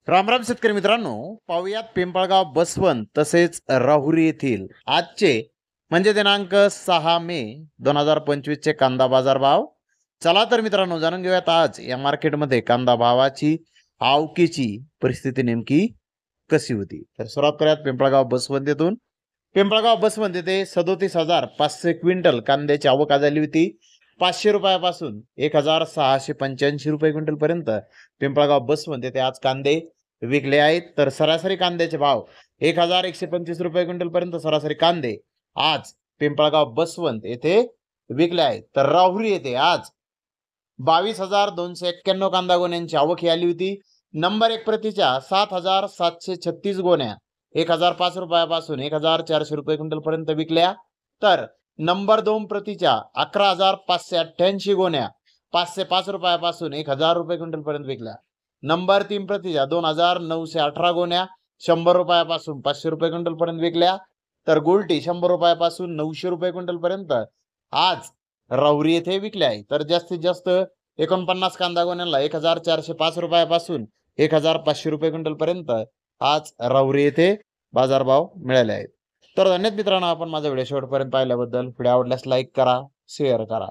रामराम शेतकरी मित्रांनो, पाहुयात पिंपळगाव बसवंत तसेच राहुरी येथील आजचे म्हणजे दिनांक 6 मे 2025 चे कांदा बाजार भाव. चला तर मित्रांनो, जाणून घेऊयात आज या मार्केटमध्ये कांदा भावाची आवकीची परिस्थिती नेमकी कशी होती. तर सुरुवात करूयात पिंपळगाव बसवंत येथून. पिंपळगाव बसवंत येथे 37,500 क्विंटल कांद्याची आवक झाली होती. 500 रुपयापासून 1,685 रुपये क्विंटल पर्यंत पिंपळगाव बसवंत येथे आज कांदे विकले आहेत. तर सरासरी कांद्याचे भाव 1,125 रुपये क्विंटल पर्यंत सरासरी कांदे आज पिंपळगाव बसवंत येथे विकले आहेत. तर राहुरी येथे आज 22,291 कांदा गोण्यांची आवक ही आली होती. नंबर 1 प्रतीच्या 7,736 गोण्या 1,005 रुपयापासून 1,400 रुपये क्विंटल पर्यंत विकल्या. तर नंबर 2 प्रतीच्या 11,588 गोण्या 505 रुपयापासून 1,000 रुपये क्विंटल पर्यंत विकल्या. नंबर 3 प्रतीच्या 2,918 गोण्या 100 रुपयापासून 500 रुपये क्विंटल पर्यंत विकल्या. तर गुलटी 100 रुपयापासून 900 रुपये क्विंटल पर्यंत आज राहुरी येथे विकल्या आहे. तर जास्तीत जास्त 49 कांदा गोण्यांना 1,405 रुपयापासून 1,500 रुपये क्विंटल पर्यंत आज राहुरी येथे बाजारभाव मिळाले आहेत. तर धन्यवाद मित्रांनो, आपण माझा व्हिडिओ शेवटपर्यंत पाहिल्याबद्दल. व्हिडिओ आवडल्यास लाईक करा, शेअर करा.